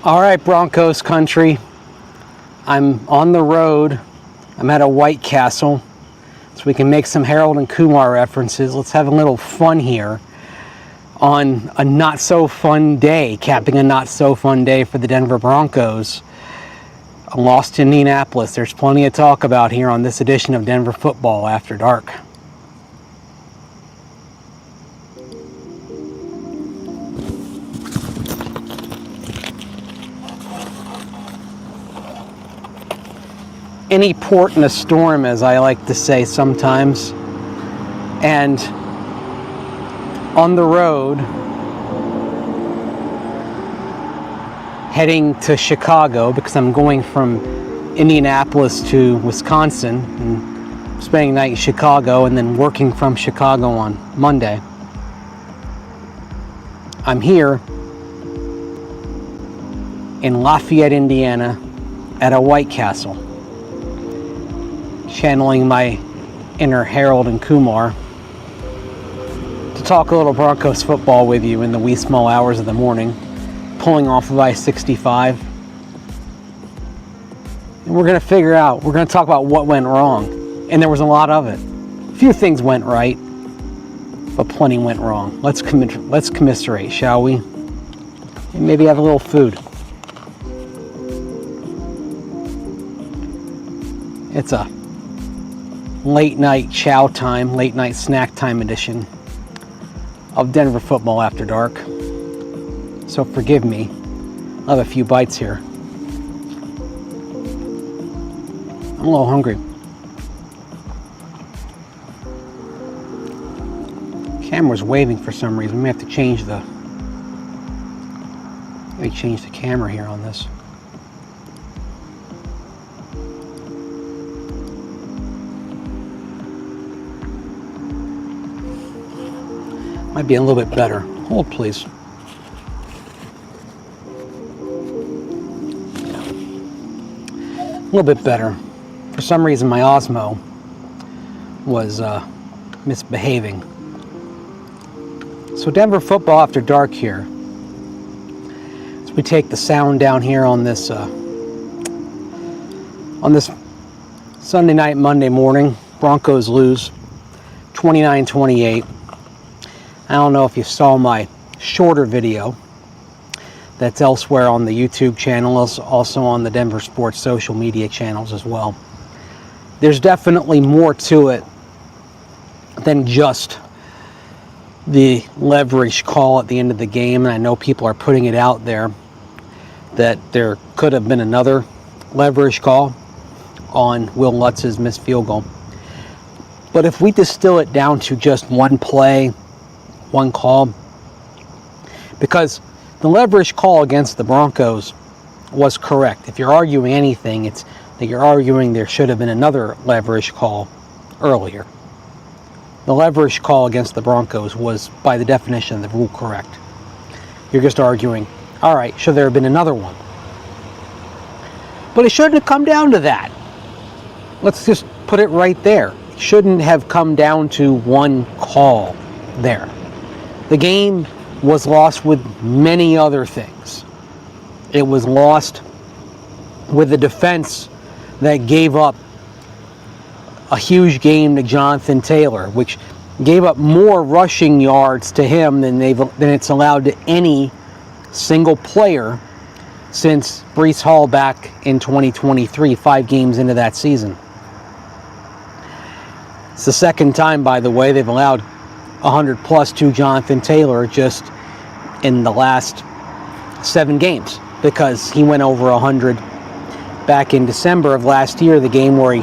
All right, Broncos country. I'm on the road. I'm at a White Castle, so we can make some Harold and Kumar references. Let's have a little fun here on a not-so-fun day, capping a not-so-fun day for the Denver Broncos. A loss to Indianapolis. There's plenty to talk about here on this edition of Denver Football After Dark. Any port in a storm, as I like to say sometimes. And on the road, heading to Chicago, because I'm going from Indianapolis to Wisconsin and spending the night in Chicago and then working from Chicago on Monday. I'm here in Lafayette, Indiana at a White Castle, channeling my inner Harold and Kumar to talk a little Broncos football with you in the wee small hours of the morning, pulling off of I-65. And we're going to figure out, we're going to talk about what went wrong. And there was a lot of it. A few things went right, but plenty went wrong. Let's commiserate, shall we? And maybe have a little food. It's a late night chow time, late night snack time edition of Denver Football After Dark. So forgive me, I'll have a few bites here. I'm a little hungry. Camera's waving for some reason. We may have to change the camera here on this. Might be a little bit better. Hold, please. A little bit better. For some reason, my Osmo was misbehaving. So Denver Football After Dark here. As we take the sound down here on this Sunday night, Monday morning. Broncos lose 29-28. I don't know if you saw my shorter video that's elsewhere on the YouTube channel, also on the Denver Sports social media channels as well. There's definitely more to it than just the leverage call at the end of the game, and I know people are putting it out there that there could have been another leverage call on Will Lutz's missed field goal. But if we distill it down to just one play, one call, because the leverage call against the Broncos was correct. If you're arguing anything, it's that you're arguing there should have been another leverage call earlier. The leverage call against the Broncos was, by the definition of the rule, correct. You're just arguing, all right, should there have been another one? But it shouldn't have come down to that. Let's just put it right there. It shouldn't have come down to one call there. The game was lost with many other things. It was lost with a defense that gave up a huge game to Jonathan Taylor, which gave up more rushing yards to him than it's allowed to any single player since Breece Hall back in 2023, 5 games into that season. It's the second time, by the way, they've allowed 100 plus to Jonathan Taylor just in the last 7 games, because he went over 100 back in December of last year, the game where he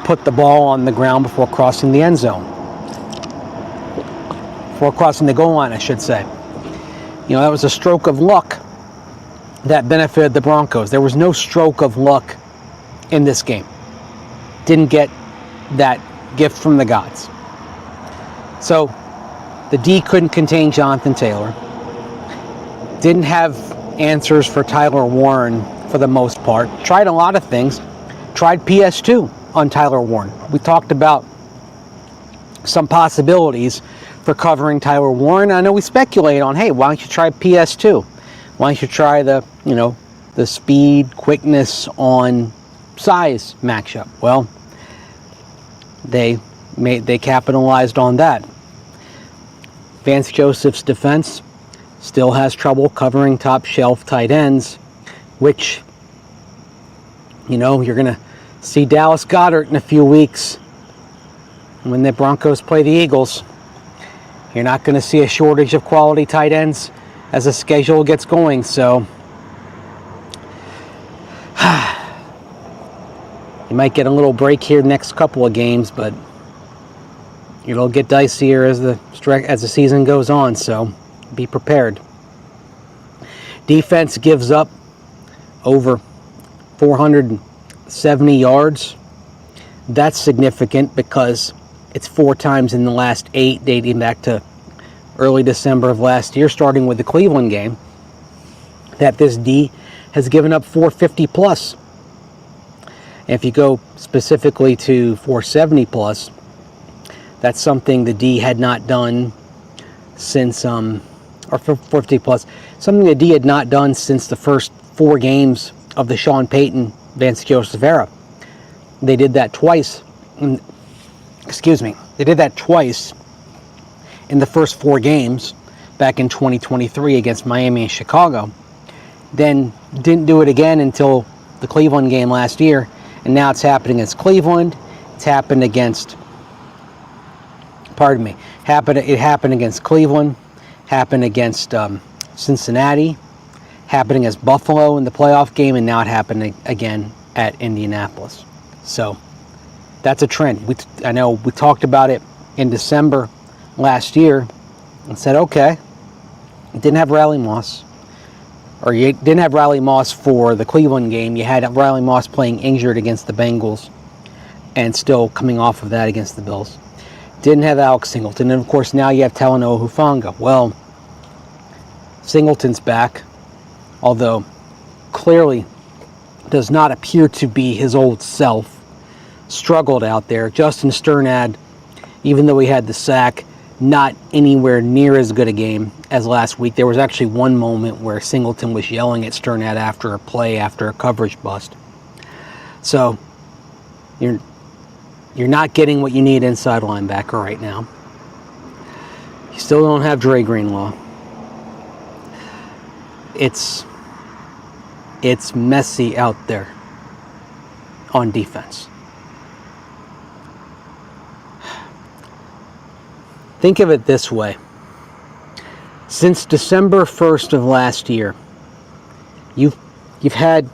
put the ball on the ground before crossing the end zone. Before crossing the goal line, I should say. You know, that was a stroke of luck that benefited the Broncos. There was no stroke of luck in this game. Didn't get that gift from the gods. So the D couldn't contain Jonathan Taylor. Didn't have answers for Tyler Warren for the most part. Tried a lot of things. Tried PS2 on Tyler Warren. We talked about some possibilities for covering Tyler Warren. I know we speculate on, hey, why don't you try PS2? Why don't you try the, the speed, quickness on size matchup. Well, they capitalized on that. Vance Joseph's defense still has trouble covering top shelf tight ends, which, you're going to see Dallas Goedert in a few weeks when the Broncos play the Eagles. You're not going to see a shortage of quality tight ends as the schedule gets going. So you might get a little break here next couple of games, but it'll get dicier as the season goes on. So be prepared. Defense gives up over 470 yards. That's significant because it's 4 times in the last 8, dating back to early December of last year, starting with the Cleveland game, that this D has given up 450 plus. And if you go specifically to 470 plus, that's something the D had not done since, or 450 plus, something the D had not done since the first 4 games of the Sean Payton, Vance Joseph era. They did that twice. They did that twice in the first 4 games back in 2023 against Miami and Chicago. Then didn't do it again until the Cleveland game last year. And now it's happening against Cleveland. It's happened against, it happened against Cleveland, happened against Cincinnati, happened against Buffalo in the playoff game, and now it happened again at Indianapolis. So that's a trend. I know we talked about it in December last year and said, okay, you didn't have Riley Moss, or you didn't have Riley Moss for the Cleveland game. You had Riley Moss playing injured against the Bengals and still coming off of that against the Bills. Didn't have Alex Singleton. And, of course, now you have Talanoa Hufanga. Well, Singleton's back, although clearly does not appear to be his old self. Struggled out there. Justin Sternad, even though he had the sack, not anywhere near as good a game as last week. There was actually one moment where Singleton was yelling at Sternad after a play, after a coverage bust. So you're not getting what you need inside linebacker right now. You still don't have Dre Greenlaw. It's messy out there on defense. Think of it this way. Since December 1st of last year, you've had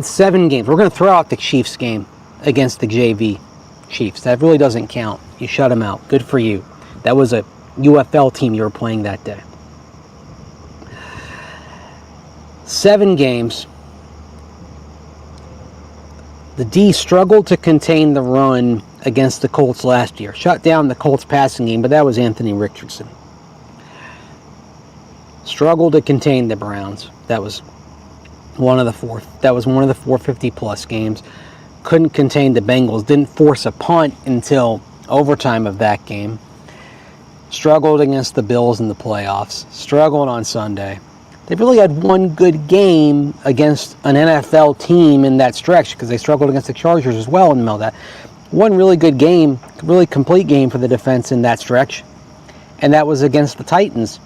7 games. We're going to throw out the Chiefs game against the JV Chiefs. That really doesn't count. You shut them out. Good for you. That was a UFL team you were playing that day. 7 games. The D struggled to contain the run against the Colts last year. Shut down the Colts passing game, but that was Anthony Richardson. Struggled to contain the Browns. That was one of the 450 plus games. Couldn't contain the Bengals. Didn't force a punt until overtime of that game. Struggled against the Bills in the playoffs. Struggled on Sunday. They really had one good game against an NFL team in that stretch, because they struggled against the Chargers as well in the middle of that. One really good game, really complete game for the defense in that stretch, and that was against the Titans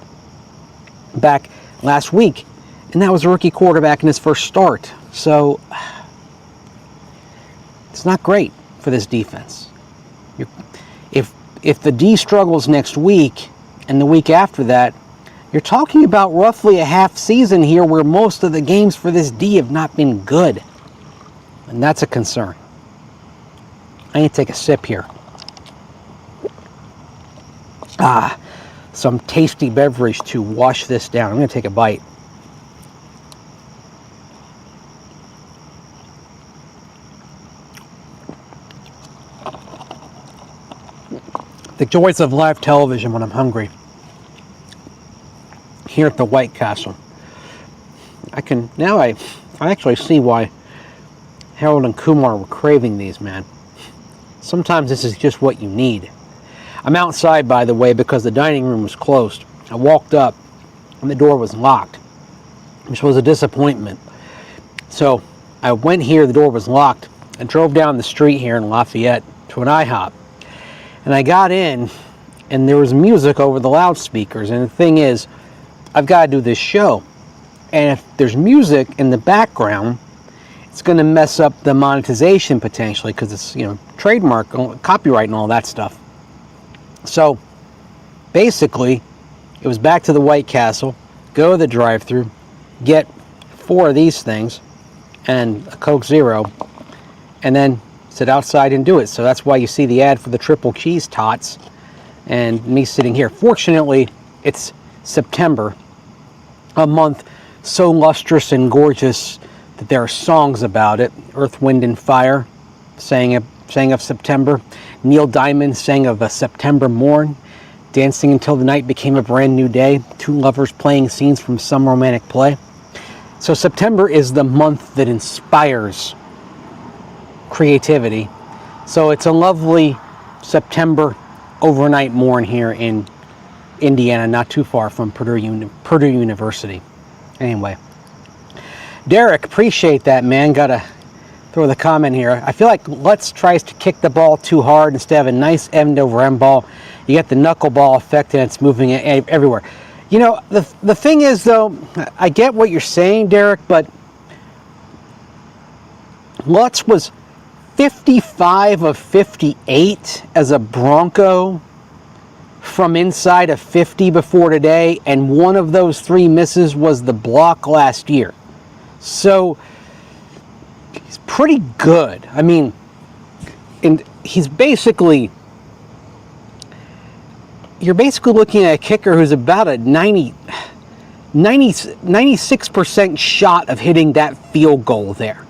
back last week. And that was a rookie quarterback in his first start. So it's not great for this defense. If the D struggles next week and the week after that, you're talking about roughly a half season here where most of the games for this D have not been good. And that's a concern. I need to take a sip here. Some tasty beverage to wash this down. I'm going to take a bite. The joys of live television when I'm hungry. Here at the White Castle. I actually see why Harold and Kumar were craving these, man. Sometimes this is just what you need. I'm outside, by the way, because the dining room was closed. I walked up and the door was locked. which was a disappointment. So I went here, the door was locked. I drove down the street here in Lafayette to an IHOP. And I got in, and there was music over the loudspeakers. And the thing is, I've got to do this show. And if there's music in the background, it's going to mess up the monetization potentially, because it's, trademark, copyright, and all that stuff. So basically, it was back to the White Castle, go to the drive-thru, get 4 of these things and a Coke Zero, and then sit outside and do it. So that's why you see the ad for the triple cheese tots and me sitting here. Fortunately, it's September, a month so lustrous and gorgeous that there are songs about it. Earth, Wind, and Fire sang of September. Neil Diamond sang of a September morn. Dancing until the night became a brand new day. 2 lovers playing scenes from some romantic play. So September is the month that inspires creativity. So it's a lovely September overnight morn here in Indiana, not too far from Purdue University. Anyway, Derek, appreciate that, man. Gotta throw the comment here. I feel like Lutz tries to kick the ball too hard instead of a nice end over end ball. You get the knuckleball effect and it's moving everywhere. The thing is, though, I get what you're saying, Derek, but Lutz was 55 of 58 as a Bronco from inside of 50 before today, and one of those 3 misses was the block last year. So he's pretty good. I mean, and he's you're basically looking at a kicker who's about a 96% shot of hitting that field goal there.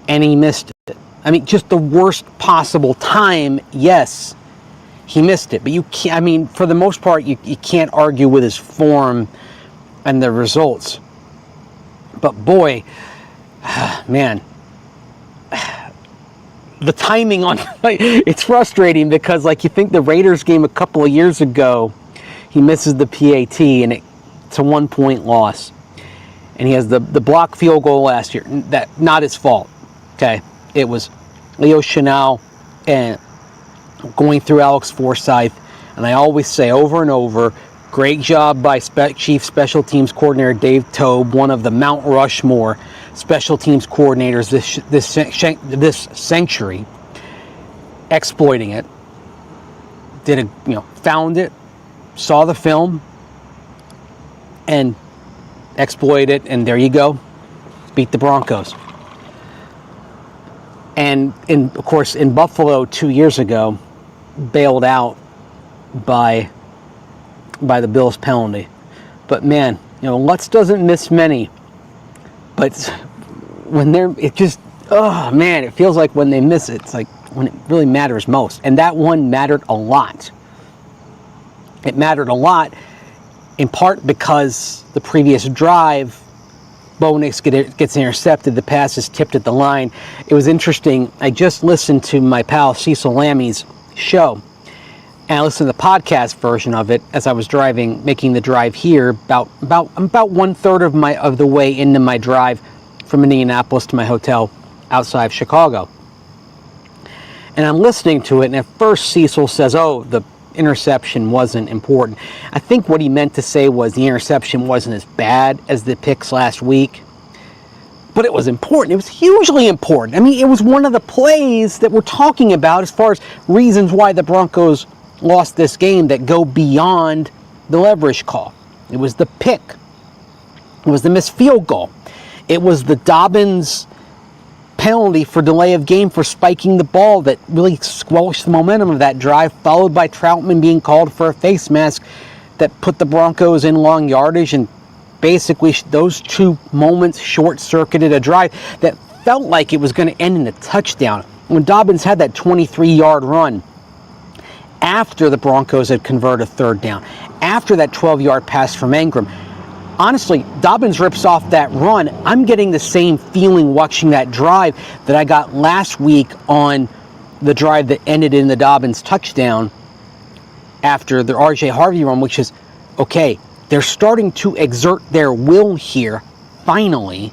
And he missed it. I mean, just the worst possible time. Yes, he missed it. But you can't, I mean, for the most part, you can't argue with his form and the results. But boy, man, the timing on it's frustrating, because you think the Raiders game a couple of years ago, he misses the PAT and it's a 1-point loss, and he has the blocked field goal last year. That not his fault. Okay, it was Leo Chenal and going through Alex Forsyth, and I always say over and over, great job by Chief Special Teams Coordinator Dave Tobe, one of the Mount Rushmore special teams coordinators this century, exploiting it. Found it, saw the film, and exploited it, and there you go, beat the Broncos. And of course in Buffalo 2 years ago, bailed out by the Bills penalty. But man, Lutz doesn't miss many. But when it feels like when they miss it, it's like when it really matters most. And that one mattered a lot. It mattered a lot in part because the previous drive, Bo Nix gets intercepted, the pass is tipped at the line. It was interesting. I just listened to my pal Cecil Lammy's show, and I listened to the podcast version of it as I was driving, making the drive here, about 1/3 of the way into my drive from Indianapolis to my hotel outside of Chicago. And I'm listening to it, and at first Cecil says, "Oh, the interception wasn't important." I think what he meant to say was the interception wasn't as bad as the picks last week, but it was important. It was hugely important. I mean, it was one of the plays that we're talking about as far as reasons why the Broncos lost this game that go beyond the leverage call. It was the pick. It was the missed field goal. It was the Dobbins penalty for delay of game for spiking the ball that really squelched the momentum of that drive, followed by Troutman being called for a face mask that put the Broncos in long yardage, and basically those 2 moments short-circuited a drive that felt like it was going to end in a touchdown. When Dobbins had that 23-yard run after the Broncos had converted a 3rd down, after that 12-yard pass from Ingram, honestly, Dobbins rips off that run. I'm getting the same feeling watching that drive that I got last week on the drive that ended in the Dobbins touchdown after the RJ Harvey run, which is, okay, they're starting to exert their will here, finally.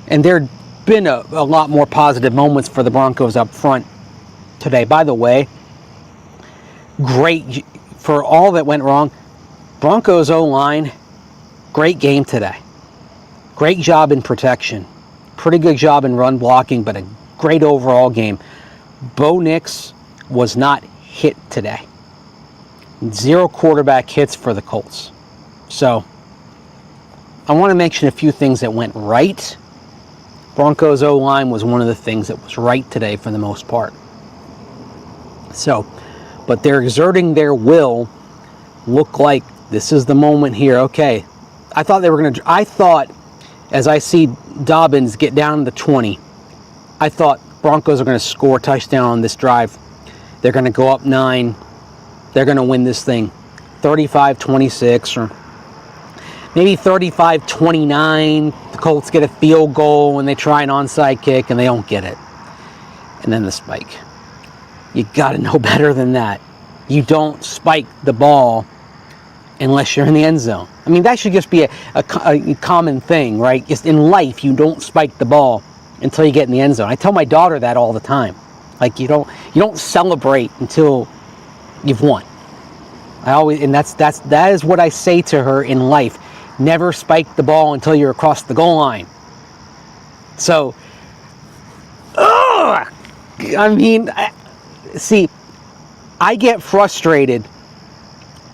And there have been a lot more positive moments for the Broncos up front today. By the way, great for all that went wrong. Broncos O-line, great game today. Great job in protection. Pretty good job in run blocking, but a great overall game. Bo Nix was not hit today. 0 quarterback hits for the Colts. So, I want to mention a few things that went right. Broncos O-line was one of the things that was right today for the most part. So, but they're exerting their will. Look like this is the moment here. Okay, I thought as I see Dobbins get down to the 20, I thought Broncos are going to score a touchdown on this drive. They're going to go up 9. They're going to win this thing 35-26 or maybe 35-29. The Colts get a field goal and they try an onside kick and they don't get it. And then the spike. You got to know better than that. You don't spike the ball unless you're in the end zone. I mean, that should just be a common thing, right? Just in life, you don't spike the ball until you get in the end zone. I tell my daughter that all the time. Like, you don't celebrate until you've won. That is what I say to her in life. Never spike the ball until you're across the goal line. So, I mean, I get frustrated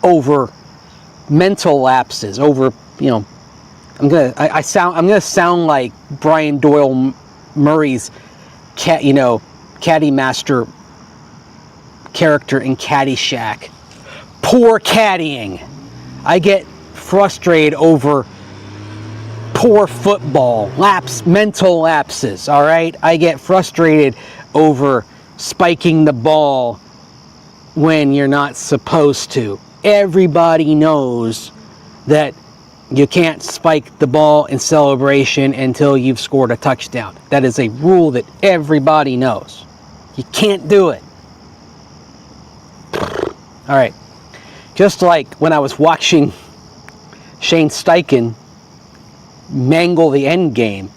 over mental lapses, over, I'm gonna sound like Brian Doyle Murray's caddy master character in Caddyshack. Poor caddying. I get frustrated over poor football, mental lapses, all right? I get frustrated over spiking the ball when you're not supposed to. Everybody knows that you can't spike the ball in celebration until you've scored a touchdown. That is a rule that everybody knows. You can't do it. All right. Just like when I was watching Shane Steichen mangle the end game,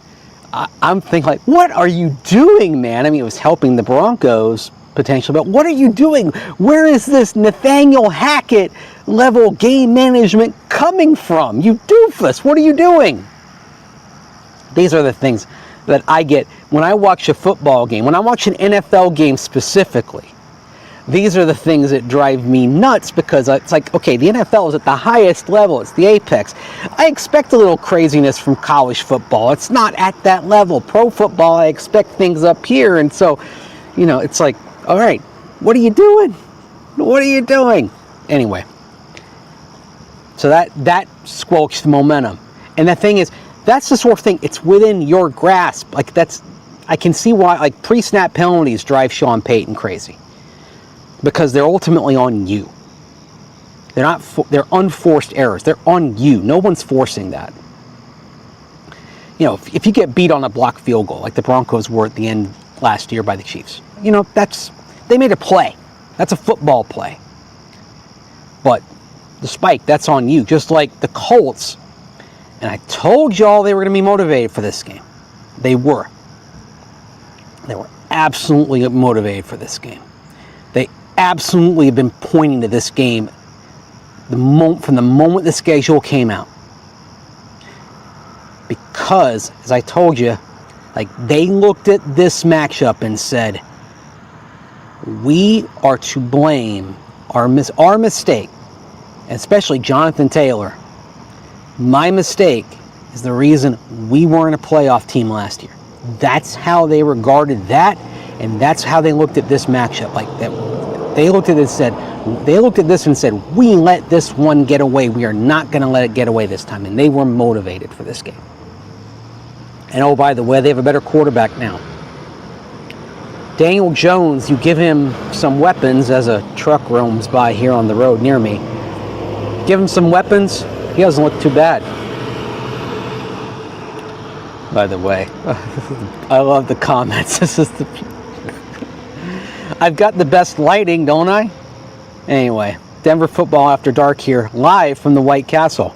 I'm thinking, like, what are you doing, man? I mean, it was helping the Broncos potentially, but what are you doing? Where is this Nathaniel Hackett level game management coming from? You doofus, what are you doing? These are the things that I get when I watch a football game, when I watch an NFL game specifically. These are the things that drive me nuts, because it's like, okay, the NFL is at the highest level. It's the apex. I expect a little craziness from college football. It's not at that level. Pro football, I expect things up here. And so, it's like, all right, what are you doing? What are you doing? Anyway, so that squelched the momentum. And the thing is, that's the sort of thing, it's within your grasp. Like, I can see why, like, pre-snap penalties drive Sean Payton crazy. Because they're ultimately on you. They're unforced errors. They're on you. No one's forcing that. If you get beat on a blocked field goal, like the Broncos were at the end last year by the Chiefs, they made a play. That's a football play. But the spike, that's on you. Just like the Colts. And I told y'all they were going to be motivated for this game. They were. They were absolutely motivated for this game. They absolutely have been pointing to this game from the moment the schedule came out. Because, as I told you, like, they looked at this matchup and said, we are to blame our mistake, especially Jonathan Taylor. My mistake is the reason we weren't a playoff team last year. That's how they regarded that, and that's how they looked at this matchup. Like that, they looked at this and said, we let this one get away. We are not going to let it get away this time. And they were motivated for this game. And oh, by the way, they have a better quarterback now. Daniel Jones, you give him some weapons as a truck roams by here on the road near me. Give him some weapons, he doesn't look too bad. By the way, I love the comments. I've got the best lighting, don't I? Anyway, Denver Football After Dark here, live from the White Castle.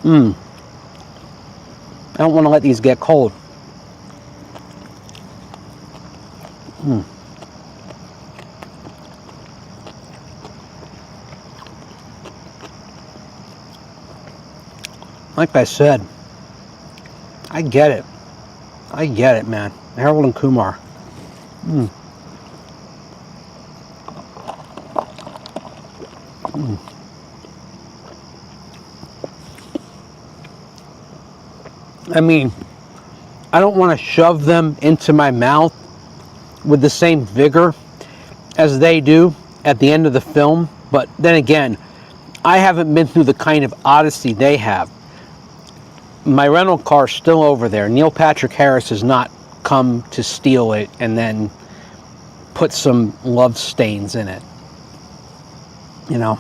I don't want to let these get cold. Like I said, I get it. I get it, man. Harold and Kumar. I mean, I don't want to shove them into my mouth with the same vigor as they do at the end of the film, but then again, I haven't been through the kind of odyssey they have. My rental car's still over there. Neil Patrick Harris has not come to steal it and then put some love stains in it, you know.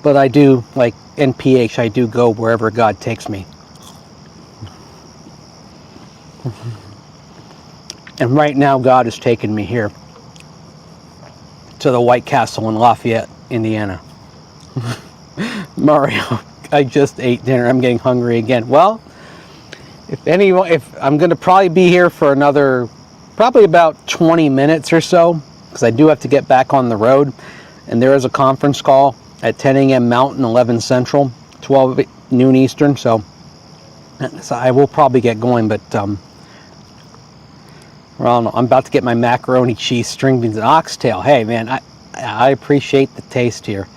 But I do, like NPH, I do go wherever God takes me. And right now, God has taken me here to the White Castle in Lafayette, Indiana. Mario, I just ate dinner. I'm getting hungry again. Well, if I'm going to probably be here for another, probably about 20 minutes or so, because I do have to get back on the road. And there is a conference call at 10 a.m. Mountain, 11 Central, 12 noon Eastern. So I will probably get going, but well, I'm about to get my macaroni, cheese, string beans, and oxtail. Hey, man, I appreciate the taste here.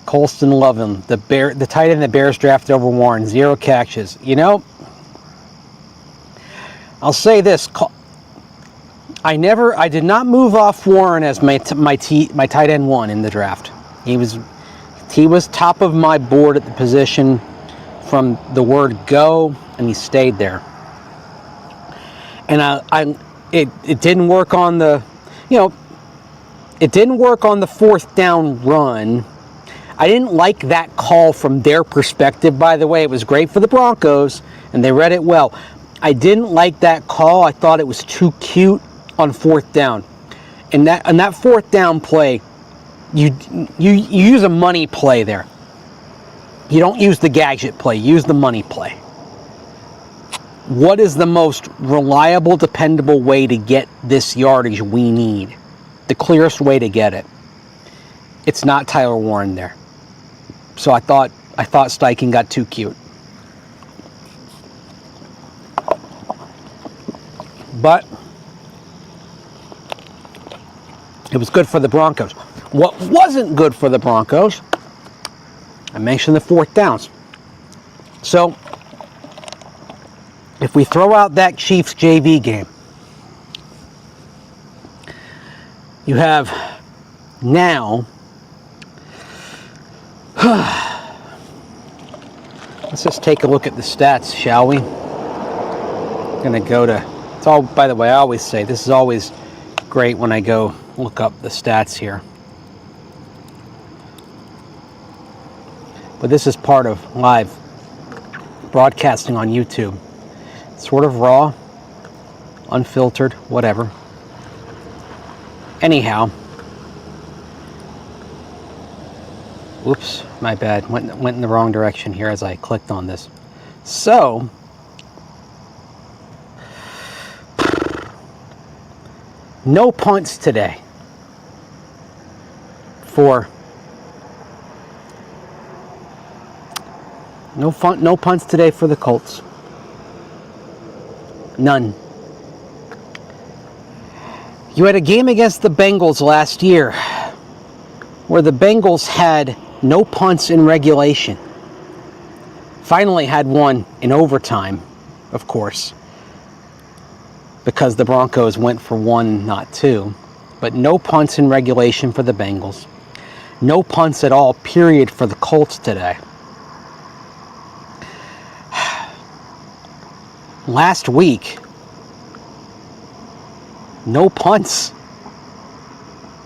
Colston Lovin, the tight end the Bears drafted over Warren, 0 catches. You know, I'll say this: I did not move off Warren as my tight end 1 in the draft. He was top of my board at the position from the word go, and he stayed there. And it didn't work on the, it didn't work on the 4th down run. I didn't like that call from their perspective, by the way. It was great for the Broncos, and they read it well. I didn't like that call. I thought it was too cute on 4th down. And that 4th down play, you use a money play there. You don't use the gadget play. Use the money play. What is the most reliable, dependable way to get this yardage we need? The clearest way to get it. It's not Tyler Warren there. So I thought Steichen got too cute. But it was good for the Broncos. What wasn't good for the Broncos, I mentioned the 4th downs. So if we throw out that Chiefs JV game, you have now, let's just take a look at the stats, shall we? I'm going to go to, it's all, by the way, I always say, this is always great when I go look up the stats here. But this is part of live broadcasting on YouTube. Sort of raw, unfiltered, whatever. Anyhow, oops, my bad. Went in the wrong direction here as I clicked on this. So, no punts today for no punts today for the Colts. None. You had a game against the Bengals last year where the Bengals had no punts in regulation. Finally had one in overtime, of course, because the Broncos went for 1, not 2. But no punts in regulation for the Bengals. No punts at all, period, for the Colts today. Last week, no punts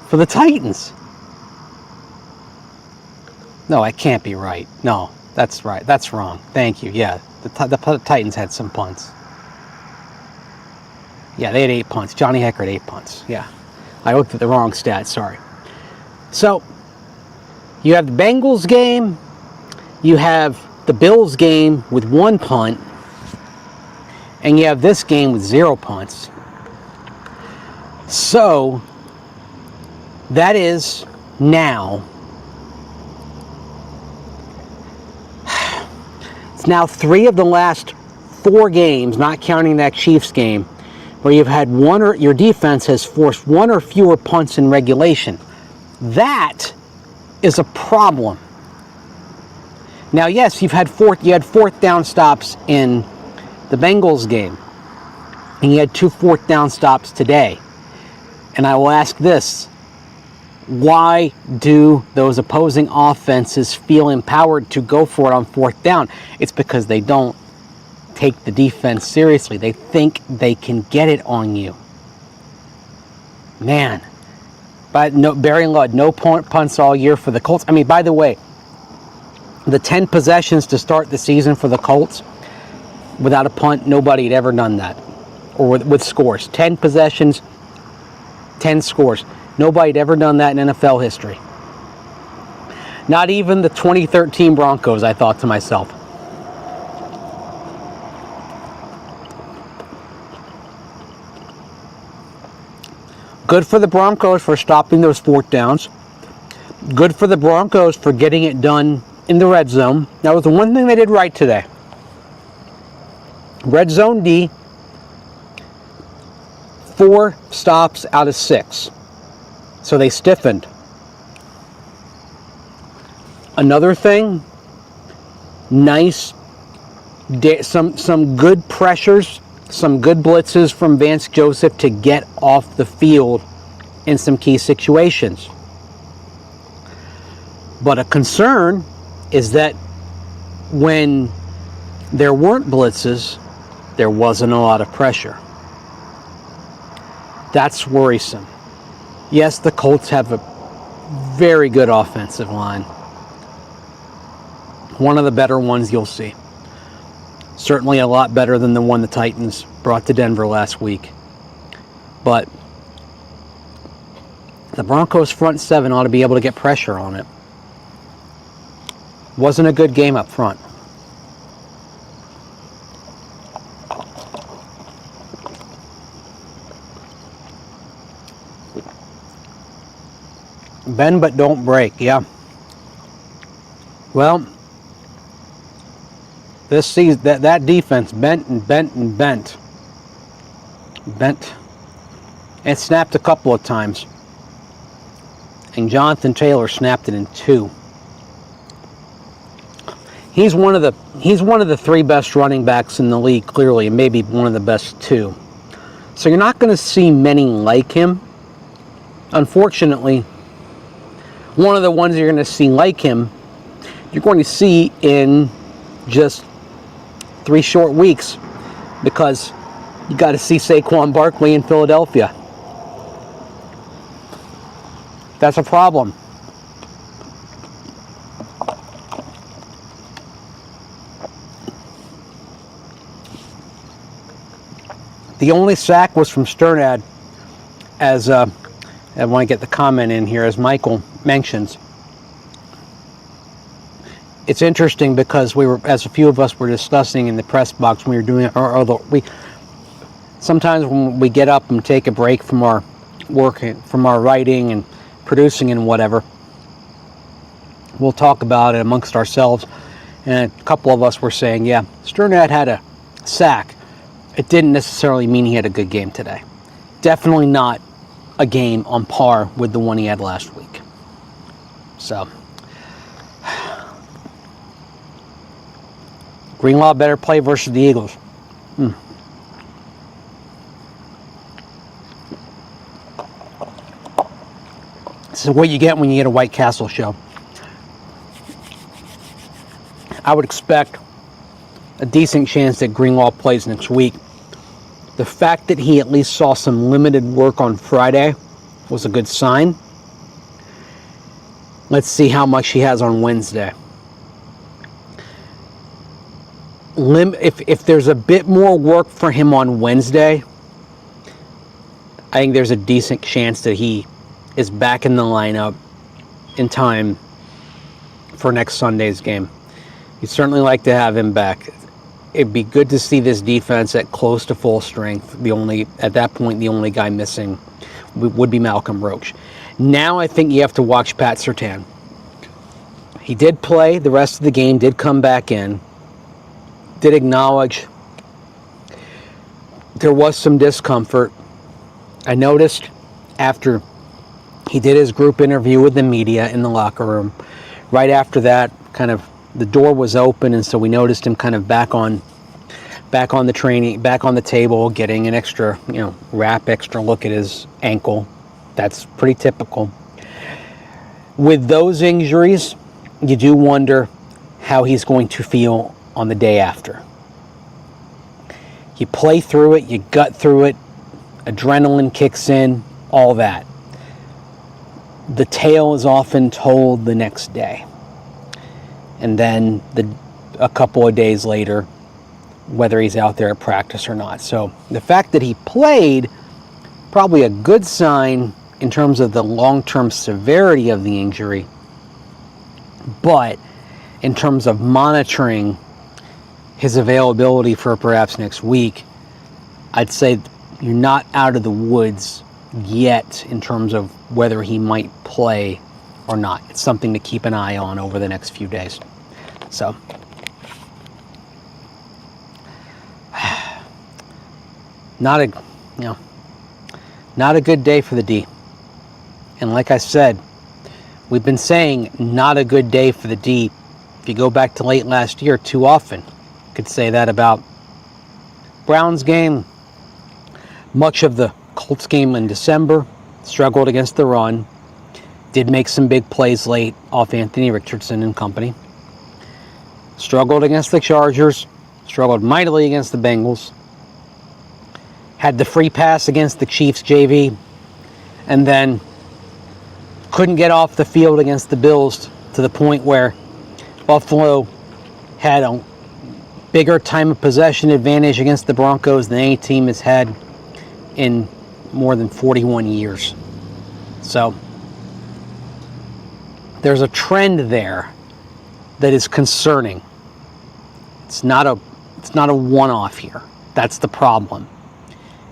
for the Titans. No, that can't be right. No, that's right. That's wrong. Thank you. Yeah, the Titans had some punts. Yeah, they had 8 punts. Johnny Hecker had 8 punts. Yeah, I looked at the wrong stat. Sorry. So, you have the Bengals game, you have the Bills game with 1 punt, and you have this game with 0 punts. So, that is now, it's now 3 of the last 4 games, not counting that Chiefs game, where you've had your defense has forced 1 or fewer punts in regulation. That is a problem. Now, yes, you had 4th down stops in the Bengals game, and you had 2 4th down stops today. And I will ask this: why do those opposing offenses feel empowered to go for it on 4th down? It's because they don't take the defense seriously. They think they can get it on you. Man. But Barry Lud, no punts all year for the Colts. I mean, by the way, the 10 possessions to start the season for the Colts, without a punt, nobody had ever done that. Or with scores. 10 possessions, 10 scores. Nobody had ever done that in NFL history. Not even the 2013 Broncos, I thought to myself. Good for the Broncos for stopping those 4th downs. Good for the Broncos for getting it done in the red zone. That was the one thing they did right today. Red zone D, 4 stops out of 6. So they stiffened. Another thing, nice, some good pressures, some good blitzes from Vance Joseph to get off the field in some key situations. But a concern is that when there weren't blitzes, there wasn't a lot of pressure. That's worrisome. Yes, the Colts have a very good offensive line. One of the better ones you'll see. Certainly a lot better than the one the Titans brought to Denver last week. But the Broncos' front 7 ought to be able to get pressure on it. Wasn't a good game up front. Bend but don't break, yeah. Well, this season, that defense bent and bent and bent. Bent and snapped a couple of times. And Jonathan Taylor snapped it in 2. He's one of the 3 best running backs in the league, clearly, and maybe one of the best 2. So you're not going to see many like him. Unfortunately, one of the ones you're going to see like him, you're going to see in just 3 short weeks, because you got to see Saquon Barkley in Philadelphia. That's a problem. The only sack was from Sternad, as I want to get the comment in here, as Michael mentions. It's interesting because as a few of us were discussing in the press box when we were doing it, sometimes when we get up and take a break from our work, from our writing and producing and whatever, we'll talk about it amongst ourselves. And a couple of us were saying, yeah, Sternad had a sack. It didn't necessarily mean he had a good game today. Definitely not a game on par with the one he had last week. So, Greenlaw better play versus the Eagles. This is what you get when you get a White Castle show. I would expect a decent chance that Greenlaw plays next week. The fact that he at least saw some limited work on Friday was a good sign. Let's see how much he has on Wednesday. If there's a bit more work for him on Wednesday, I think there's a decent chance that he is back in the lineup in time for next Sunday's game. You'd certainly like to have him back. It'd be good to see this defense at close to full strength. At that point, the only guy missing would be Malcolm Roach. Now I think you have to watch Pat Surtain. He did play the rest of the game, did come back in, did acknowledge there was some discomfort. I noticed after he did his group interview with the media in the locker room, right after that, kind of the door was open, and so we noticed him kind of back on the training, back on the table, getting an extra, extra look at his ankle. That's pretty typical. With those injuries, you do wonder how he's going to feel on the day after. You play through it, you gut through it, adrenaline kicks in, all that. The tale is often told the next day. And then a couple of days later, whether he's out there at practice or not. So the fact that he played, probably a good sign in terms of the long-term severity of the injury. But in terms of monitoring his availability for perhaps next week, I'd say you're not out of the woods yet in terms of whether he might play or not. It's something to keep an eye on over the next few days. So, not a good day for the D. And like I said, we've been saying not a good day for the D. If you go back to late last year, too often. Could say that about Browns game, much of the Colts game in December, struggled against the run, did make some big plays late off Anthony Richardson and company, struggled against the Chargers, struggled mightily against the Bengals, had the free pass against the Chiefs JV, and then couldn't get off the field against the Bills to the point where Buffalo had a bigger time of possession advantage against the Broncos than any team has had in more than 41 years. So there's a trend there that is concerning. It's not a one-off here. That's the problem.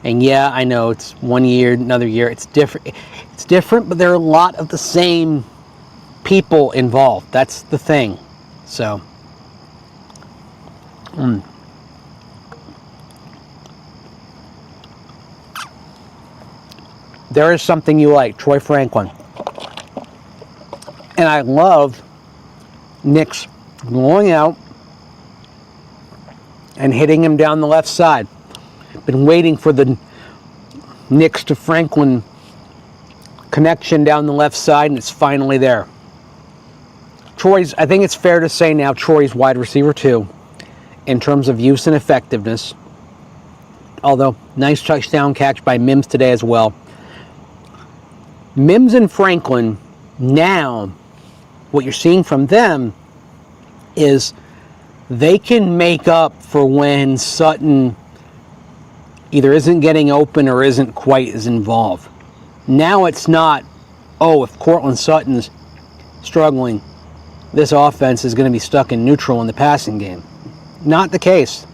And yeah, I know it's 1 year, another year. It's different. It's different, but there are a lot of the same people involved. That's the thing. So, there is something you like, Troy Franklin. And I love Nix going out and hitting him down the left side. Been waiting for the Nix to Franklin connection down the left side, and it's finally there. I think it's fair to say now, Troy's wide receiver 2 in terms of use and effectiveness. Although, nice touchdown catch by Mims today as well. Mims and Franklin, now, what you're seeing from them is they can make up for when Sutton either isn't getting open or isn't quite as involved. Now it's not, if Courtland Sutton's struggling, this offense is going to be stuck in neutral in the passing game. Not the case.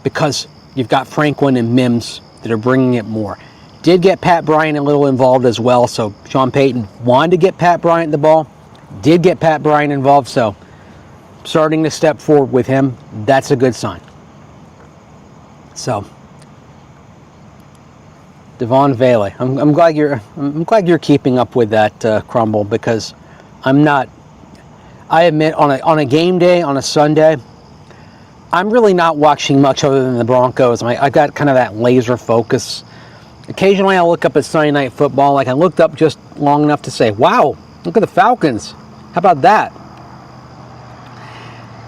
Because you've got Franklin and Mims that are bringing it more. Did get Pat Bryant a little involved as well, so Sean Payton wanted to get Pat Bryant the ball. Did get Pat Bryant involved, so starting to step forward with him, that's a good sign. So, Devon Vele, I'm glad you're keeping up with that crumble, because I'm not. I admit, on a game day, on a Sunday, I'm really not watching much other than the Broncos. I got kind of that laser focus. Occasionally I'll look up at Sunday Night Football. Like I looked up just long enough to say, wow, look at the Falcons. How about that?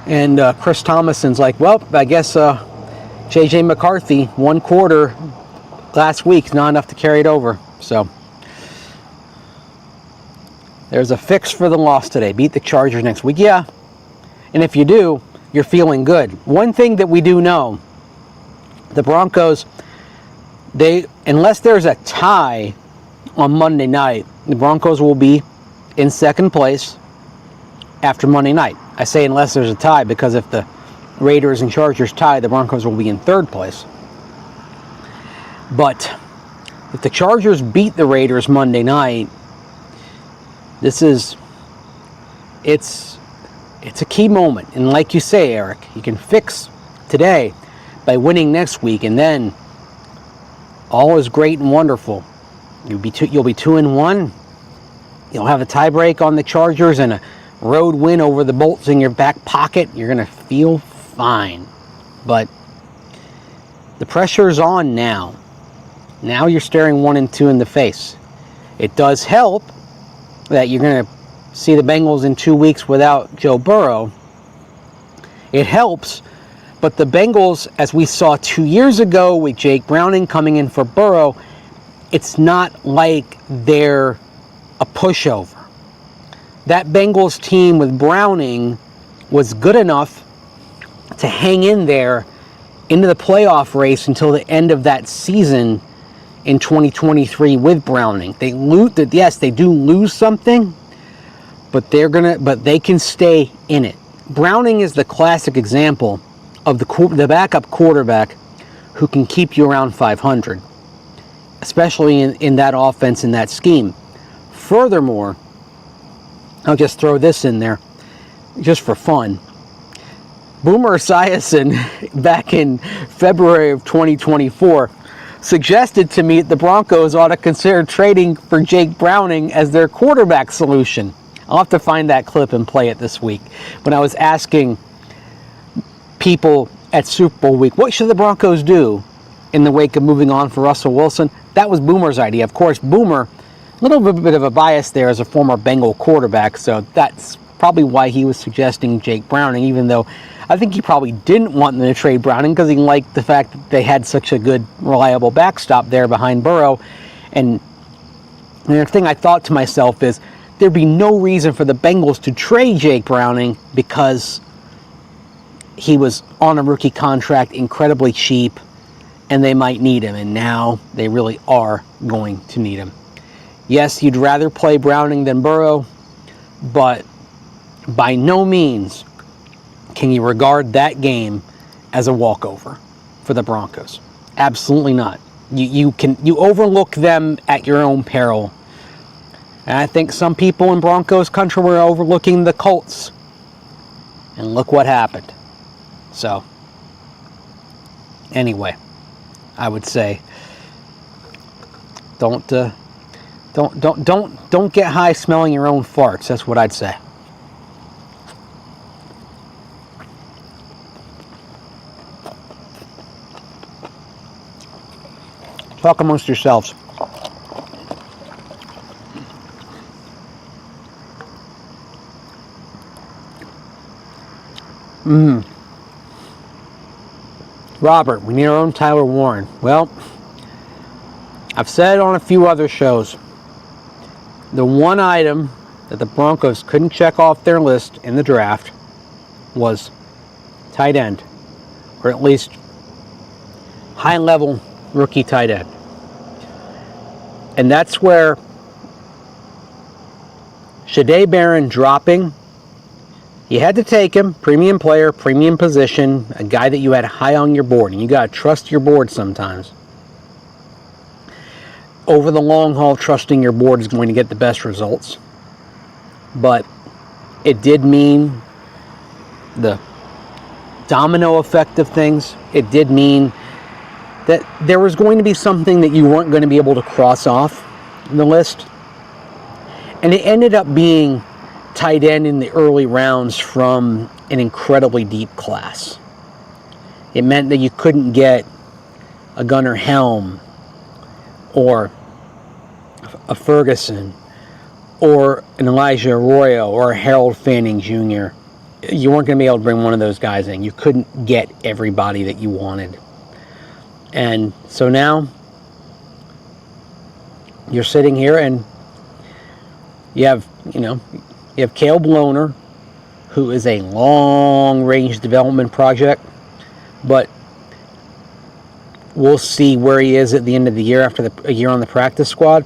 And Chris Thomason's like, well, I guess J.J. McCarthy, 1 quarter last week, not enough to carry it over. So there's a fix for the loss today. Beat the Chargers next week. Yeah. And if you do, you're feeling good. One thing that we do know, the Broncos, unless there's a tie on Monday night, the Broncos will be in second place after Monday night. I say unless there's a tie, because if the Raiders and Chargers tie, the Broncos will be in third place. But if the Chargers beat the Raiders Monday night, it's a key moment. And like you say, Eric, you can fix today by winning next week, and then all is great and wonderful. You'll be 2-1. You'll have a tiebreak on the Chargers and a road win over the Bolts in your back pocket. You're going to feel fine. But the pressure is on now. Now you're staring 1-2 in the face. It does help that you're going to see the Bengals in 2 weeks without Joe Burrow. It helps, but the Bengals, as we saw 2 years ago with Jake Browning coming in for Burrow, it's not like they're a pushover. That Bengals team with Browning was good enough to hang in there into the playoff race until the end of that season in 2023 with Browning. They do lose something, but they can stay in it. Browning is the classic example of the backup quarterback who can keep you around 500, especially in that offense, in that scheme. Furthermore, I'll just throw this in there just for fun. Boomer Esiason, back in February of 2024, suggested to me that the Broncos ought to consider trading for Jake Browning as their quarterback solution. I'll have to find that clip and play it this week. When I was asking people at Super Bowl week, what should the Broncos do in the wake of moving on for Russell Wilson? That was Boomer's idea. Of course, Boomer, a little bit of a bias there as a former Bengal quarterback, so that's probably why he was suggesting Jake Browning, even though I think he probably didn't want them to trade Browning because he liked the fact that they had such a good, reliable backstop there behind Burrow. And the thing I thought to myself is, there'd be no reason for the Bengals to trade Jake Browning because he was on a rookie contract, incredibly cheap, and they might need him. And now they really are going to need him. Yes, you'd rather play Browning than Burrow, but by no means can you regard that game as a walkover for the Broncos. Absolutely not. You overlook them at your own peril. And I think some people in Broncos country were overlooking the Colts. And look what happened. So, anyway, I would say don't get high smelling your own farts. That's what I'd say. Talk amongst yourselves. Robert, we need our own Tyler Warren. Well, I've said on a few other shows, the one item that the Broncos couldn't check off their list in the draft was tight end, or at least high-level rookie tight end. And that's where Shadé Barron dropping, you had to take him, premium player, premium position, a guy that you had high on your board, and you got to trust your board sometimes. Over the long haul, trusting your board is going to get the best results. But it did mean the domino effect of things. It did mean that there was going to be something that you weren't going to be able to cross off the list. And it ended up being tight end in the early rounds from an incredibly deep class. It meant that you couldn't get a Gunnar Helm or a Ferguson or an Elijah Arroyo or a Harold Fanning Jr. You weren't going to be able to bring one of those guys in. You couldn't get everybody that you wanted. And so now you're sitting here and you have Caleb Lohner, who is a long-range development project, but we'll see where he is at the end of the year after a year on the practice squad.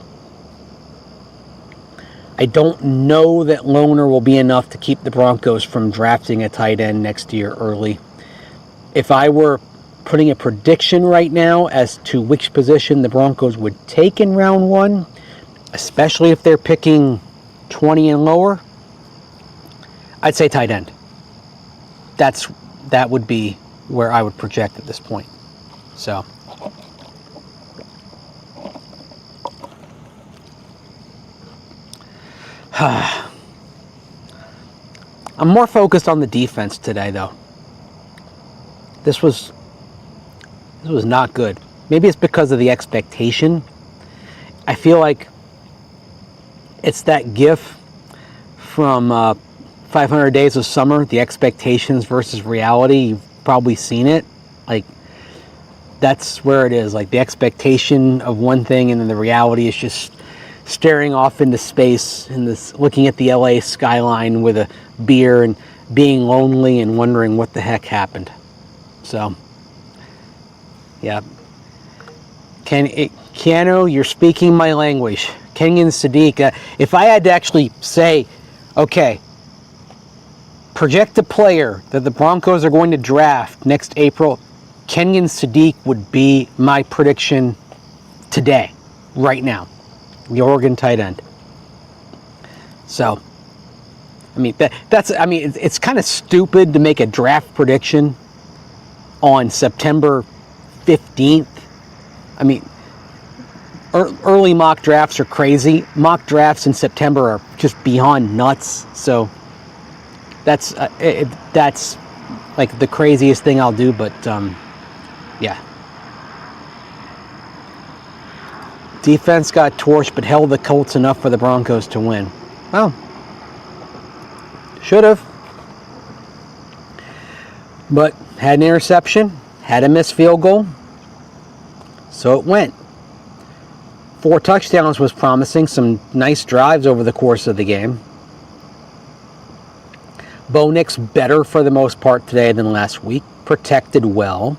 I don't know that Loner will be enough to keep the Broncos from drafting a tight end next year early. If I were putting a prediction right now as to which position the Broncos would take in round 1, especially if they're picking 20 and lower, I'd say tight end. That would be where I would project at this point. So, I'm more focused on the defense today, though. This was not good. Maybe it's because of the expectation. I feel like it's that gif from 500 Days of Summer, the expectations versus reality. You've probably seen it. Like, that's where it is. Like, the expectation of one thing and then the reality is just staring off into space and looking at the LA skyline with a beer and being lonely and wondering what the heck happened. So, yeah. Keanu, you're speaking my language. Kenyon Sadiq. If I had to actually say, okay, project a player that the Broncos are going to draft next April, Kenyon Sadiq would be my prediction today, right now. The Oregon tight end. So, I mean, it's kind of stupid to make a draft prediction on September 15th. I mean, early mock drafts are crazy. Mock drafts in September are just beyond nuts. So that's like the craziest thing I'll do. But yeah, defense got torched, but held the Colts enough for the Broncos to win. Well, should have, but had an interception, had a missed field goal. So it went. 4 touchdowns was promising. Some nice drives over the course of the game. Bo Nix better for the most part today than last week. Protected well.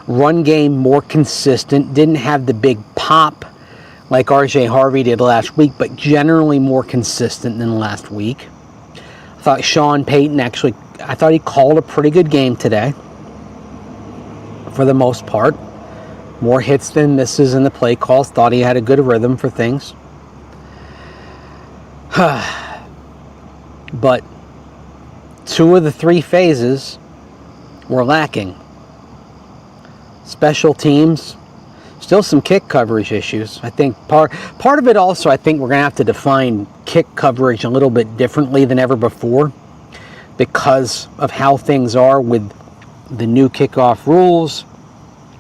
Run game more consistent. Didn't have the big pop like RJ Harvey did last week, but generally more consistent than last week. I thought Sean Payton I thought he called a pretty good game today. For the most part. More hits than misses in the play calls. Thought he had a good rhythm for things. But 2 of the 3 phases were lacking. Special teams, still some kick coverage issues. I think part of it also, I think we're going to have to define kick coverage a little bit differently than ever before because of how things are with the new kickoff rules,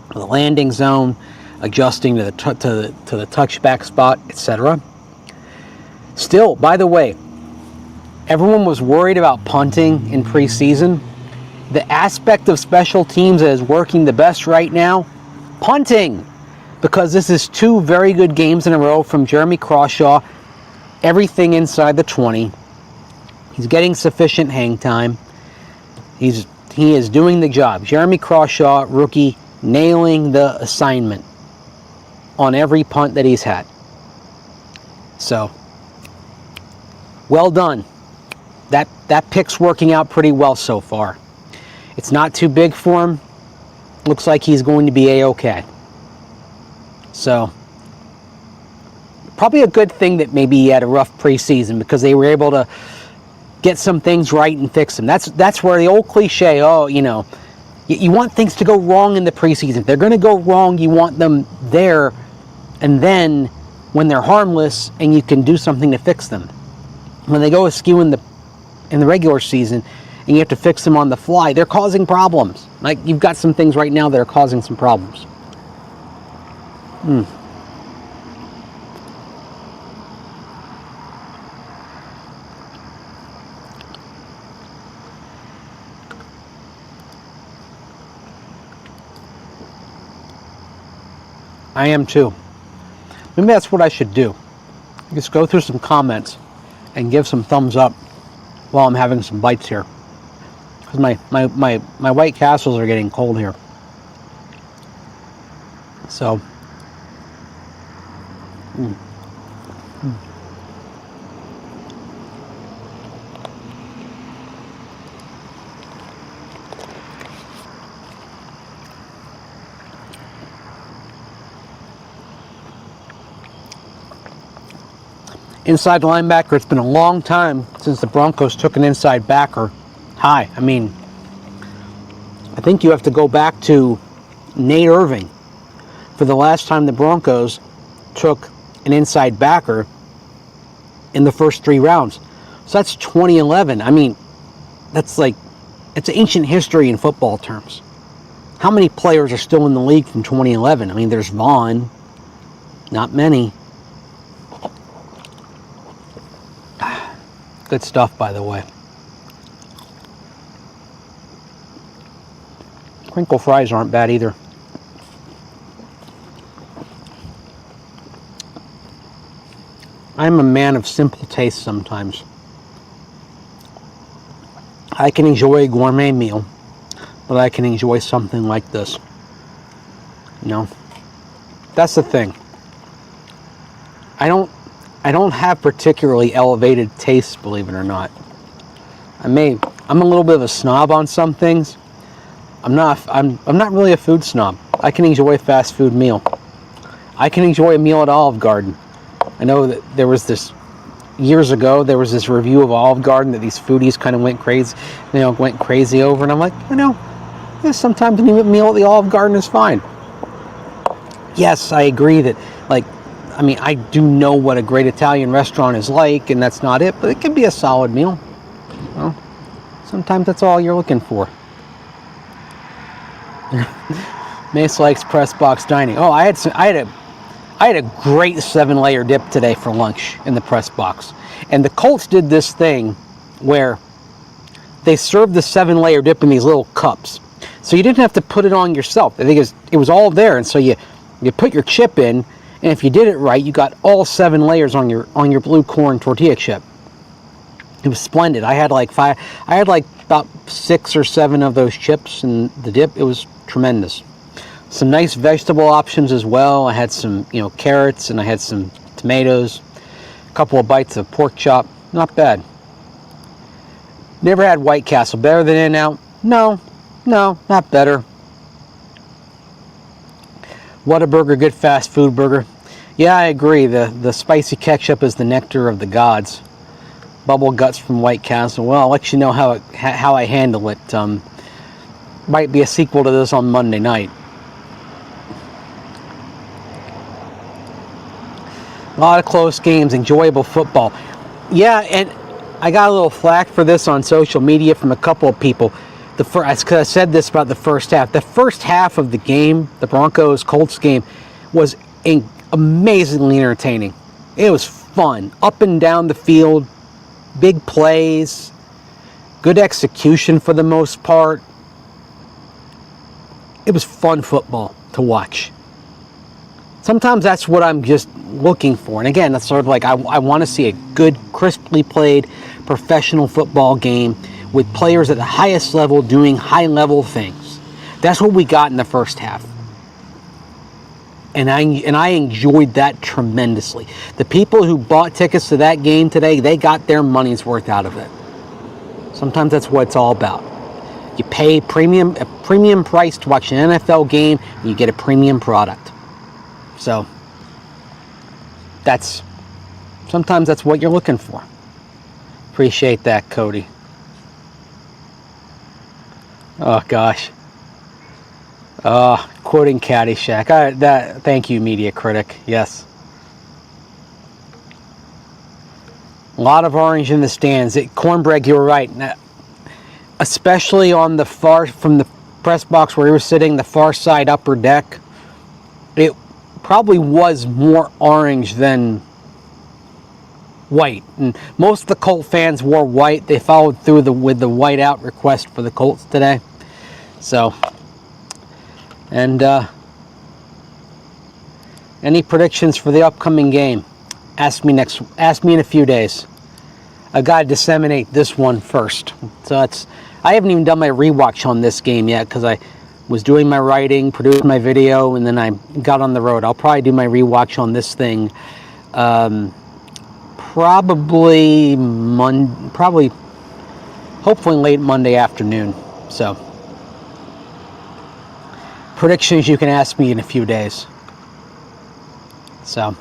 the landing zone, adjusting to the touchback spot, etc. Still, by the way, everyone was worried about punting in preseason. The aspect of special teams that is working the best right now, punting, because this is 2 very good games in a row from Jeremy Crawshaw. Everything inside the 20. He's getting sufficient hang time. He is doing the job. Jeremy Crawshaw, rookie, nailing the assignment on every punt that he's had. So, well done. That pick's working out pretty well so far. It's not too big for him. Looks like he's going to be A-okay. So, probably a good thing that maybe he had a rough preseason because they were able to get some things right and fix them. That's where the old cliche, you want things to go wrong in the preseason. If they're going to go wrong, you want them there, and then when they're harmless and you can do something to fix them. When they go askew in the regular season and you have to fix them on the fly, they're causing problems. Like, you've got some things right now that are causing some problems. I am too. Maybe that's what I should do. Just go through some comments and give some thumbs up while I'm having some bites here. Because my White Castles are getting cold here. So, Inside linebacker, it's been a long time since the Broncos took an inside backer high. I mean, I think you have to go back to Nate Irving for the last time the Broncos took an inside backer in the first 3 rounds. So that's 2011. I mean, that's like, it's ancient history in football terms. How many players are still in the league from 2011? I mean, there's Vaughn. Not many. Good stuff, by the way. Crinkle fries aren't bad either. I'm a man of simple taste sometimes. I can enjoy a gourmet meal, but I can enjoy something like this. You know, that's the thing. I don't have particularly elevated tastes, believe it or not. I'm a little bit of a snob on some things. I'm not really a food snob. I can enjoy a fast food meal. I can enjoy a meal at Olive Garden. I know that years ago there was this review of Olive Garden that these foodies kind of went crazy over, and I'm like, sometimes a meal at the Olive Garden is fine. Yes, I agree that, I do know what a great Italian restaurant is like, and that's not it, but it can be a solid meal. Well, sometimes that's all you're looking for. Mace likes press box dining. Oh, I had a great 7-layer dip today for lunch in the press box. And the Colts did this thing where they served the 7-layer dip in these little cups. So you didn't have to put it on yourself. I think it was all there, and so you put your chip in, and if you did it right, you got all 7 layers on your blue corn tortilla chip. It was splendid. I had about 6 or 7 of those chips and the dip. It was tremendous. Some nice vegetable options as well. I had some, carrots, and I had some tomatoes, a couple of bites of pork chop. Not bad. Never had White Castle. Better than In-N-Out? No, not better. Whataburger, good fast food burger. Yeah, I agree. The spicy ketchup is the nectar of the gods. Bubble guts from White Castle. Well, I'll let you know how I handle it. Might be a sequel to this on Monday night. A lot of close games, enjoyable football. Yeah, and I got a little flack for this on social media from a couple of people. Because I said this about the first half. The first half of the game, the Broncos-Colts game, was amazingly entertaining. It was fun. Up and down the field, big plays, good execution for the most part. It was fun football to watch. Sometimes that's what I'm just looking for. And again, that's sort of like I want to see a good, crisply played professional football game with players at the highest level doing high-level things. That's what we got in the first half. And I enjoyed that tremendously. The people who bought tickets to that game today, they got their money's worth out of it. Sometimes that's what it's all about. You pay a premium price to watch an NFL game, and you get a premium product. So sometimes that's what you're looking for. Appreciate that, Cody. Oh gosh. Quoting Caddyshack. Thank you, media critic. Yes. A lot of orange in the stands. Cornbread, you were right. Especially on from the press box where you were sitting, the far side upper deck. It probably was more orange than white. And most of the Colt fans wore white. They followed through with the white out request for the Colts today. So, and any predictions for the upcoming game? Ask me in a few days. I've got to disseminate this one first. So I haven't even done my rewatch on this game yet because I was doing my writing, produced my video, and then I got on the road. I'll probably do my rewatch on this thing hopefully late Monday afternoon. So, predictions you can ask me in a few days. So,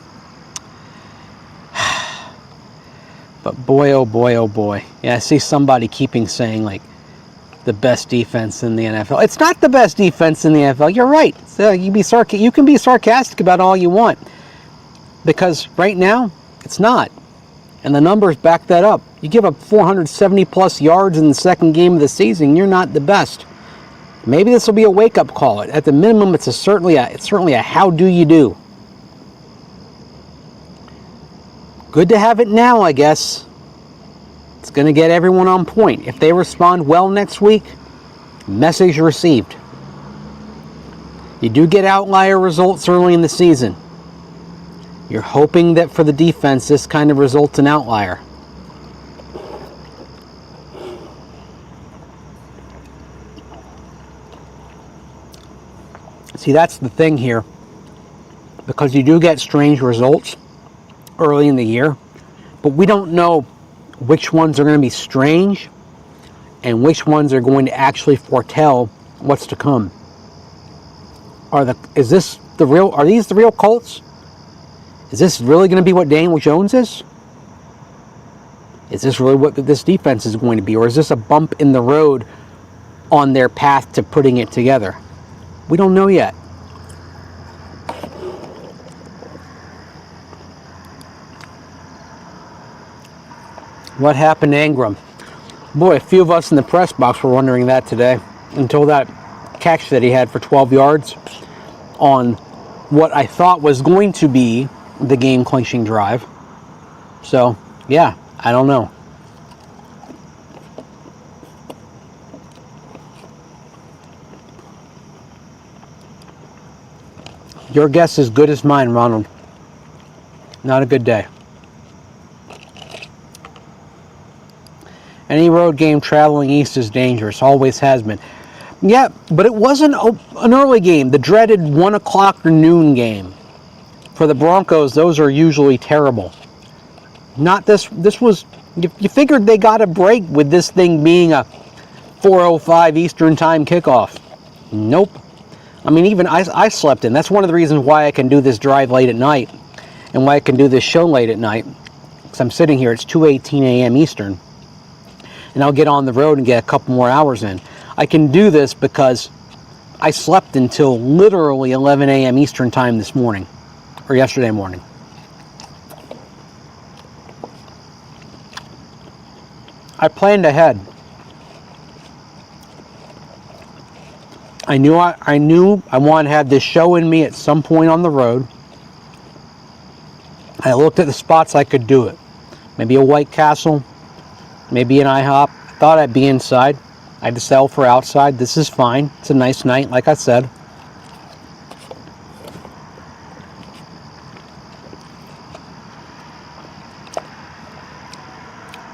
But boy, oh boy, oh boy. Yeah, I see somebody keeping saying, like, the best defense in the NFL. It's not the best defense in the NFL. You're right. So you can be sarcastic about all you want. Because right now, it's not. And the numbers back that up. You give up 470 plus yards in the second game of the season, you're not the best. Maybe this will be a wake-up call. At the minimum, it's certainly a how do you do. Good to have it now, I guess. It's going to get everyone on point. If they respond well next week, message received. You do get outlier results early in the season. You're hoping that for the defense, this kind of results in outlier. See, that's the thing here. Because you do get strange results early in the year, but we don't know which ones are going to be strange and which ones are going to actually foretell what's to come. Are these the real Colts? Is this really going to be what Daniel Jones is? Is this really what this defense is going to be? Or is this a bump in the road on their path to putting it together? We don't know yet. What happened to Ingram? Boy, a few of us in the press box were wondering that today until that catch that he had for 12 yards on what I thought was going to be the game-clinching drive. So, yeah, I don't know. Your guess is good as mine, Ronald. Not a good day. Any road game traveling east is dangerous. Always has been. Yeah, but it wasn't an early game. The dreaded 1 o'clock or noon game. For the Broncos, those are usually terrible. Not this. This was... You figured they got a break with this thing being a 4:05 Eastern Time kickoff. Nope. I mean, even I slept in. That's one of the reasons why I can do this drive late at night and why I can do this show late at night. Because I'm sitting here. It's 2:18 a.m. Eastern. And I'll get on the road and get a couple more hours in. I can do this because I slept until literally 11 a.m. Eastern Time this morning, or yesterday morning. I planned ahead. I knew I wanted to have this show in me at some point on the road. I looked at the spots I could do it. Maybe a White Castle. Maybe an IHOP. I thought I'd be inside. I had to settle for outside. This is fine. It's a nice night, like I said.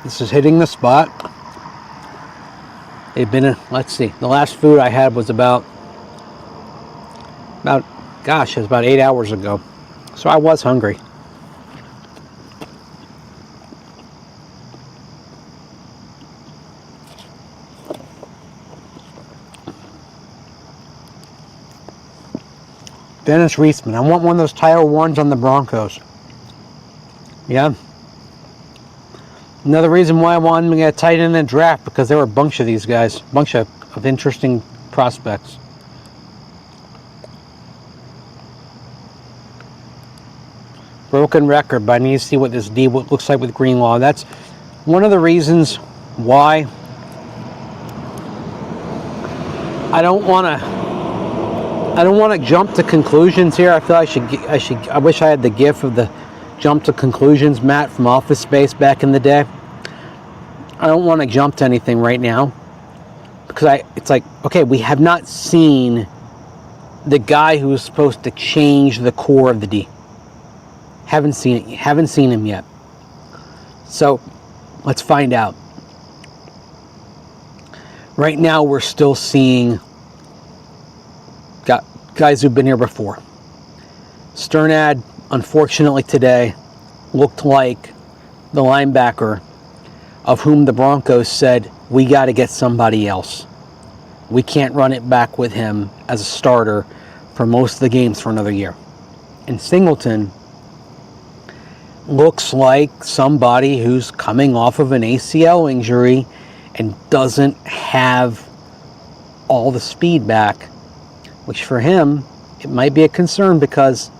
This is hitting the spot. Let's see. The last food I had was about it was about 8 hours ago. So I was hungry. Dennis Reisman. I want one of those Title 1s on the Broncos. Yeah. Another reason why I wanted to get tight end in the draft, because there were a bunch of these guys. A bunch of interesting prospects. Broken record, but I need to see what this D looks like with Greenlaw. That's one of the reasons why I don't want to jump to conclusions here. I feel I wish I had the gift of the jump to conclusions, Matt, from Office Space back in the day. I don't want to jump to anything right now because it's like, okay, we have not seen the guy who was supposed to change the core of the D. Haven't seen him yet. So let's find out. Right now, we're still seeing guys who've been here before. Sternad, unfortunately today, looked like the linebacker of whom the Broncos said, we got to get somebody else. We can't run it back with him as a starter for most of the games for another year. And Singleton looks like somebody who's coming off of an ACL injury and doesn't have all the speed back, which for him, it might be a concern because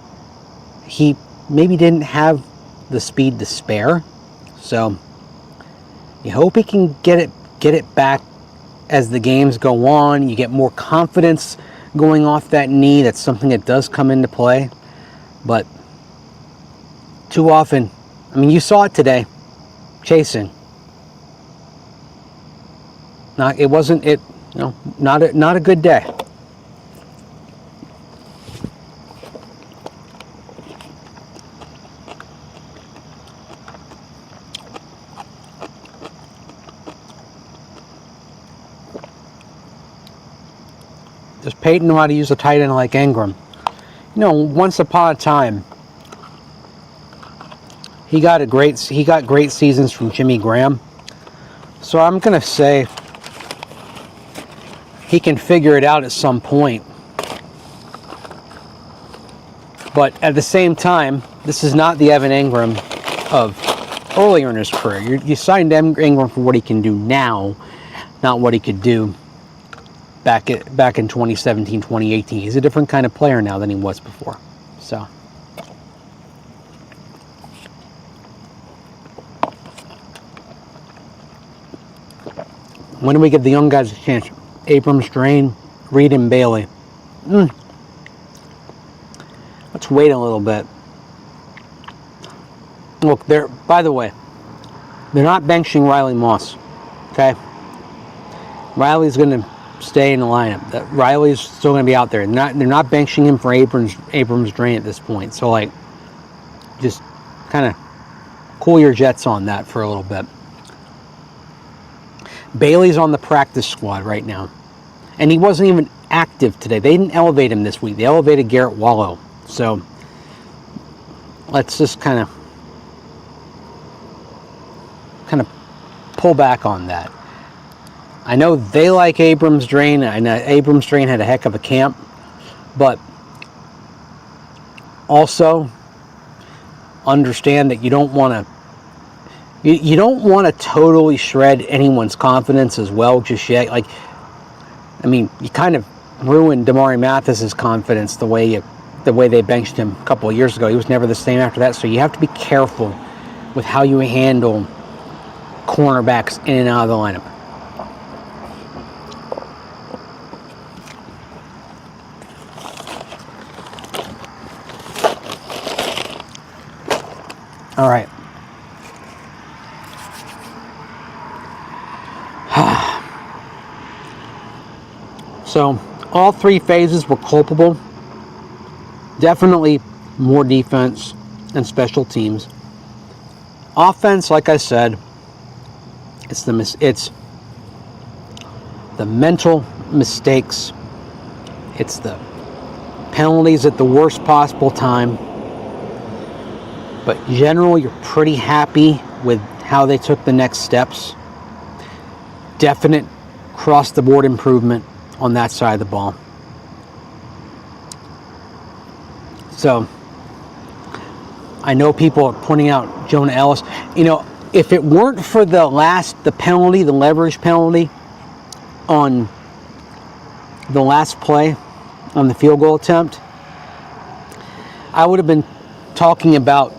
he maybe didn't have the speed to spare. So you hope he can get it back as the games go on. You get more confidence going off that knee. That's something that does come into play. But too often, I mean, you saw it today, chasing. Not a good day. Does Peyton know how to use a tight end like Ingram? Once upon a time, he got great seasons from Jimmy Graham. So I'm gonna say he can figure it out at some point. But at the same time, this is not the Evan Ingram of earlier in his career. You signed Ingram for what he can do now, not what he could do back in 2017, 2018. He's a different kind of player now than he was before. So when do we give the young guys a chance? Abrams, Drain, Reed, and Bailey. Let's wait a little bit. Look, by the way, they're not benching Riley Moss. Okay? Riley's going to stay in the lineup. Riley's still going to be out there. They're not benching him for Abrams, Drain at this point. So, just kind of cool your jets on that for a little bit. Bailey's on the practice squad right now. And he wasn't even active today. They didn't elevate him this week. They elevated Garrett Wallow. So let's just kind of pull back on that. I know they like Abrams Drain. I know Abrams Drain had a heck of a camp. But also understand that you don't want to totally shred anyone's confidence as well just yet. You kind of ruined Damari Mathis's confidence the way they benched him a couple of years ago. He was never the same after that. So you have to be careful with how you handle cornerbacks in and out of the lineup. All right. So all three phases were culpable. Definitely more defense and special teams. Offense, like I said, it's the mental mistakes. It's the penalties at the worst possible time. But in general, you're pretty happy with how they took the next steps. Definite cross-the-board improvement on that side of the ball. So, I know people are pointing out Jonah Ellis. If it weren't for the leverage penalty on the last play on the field goal attempt, I would have been talking about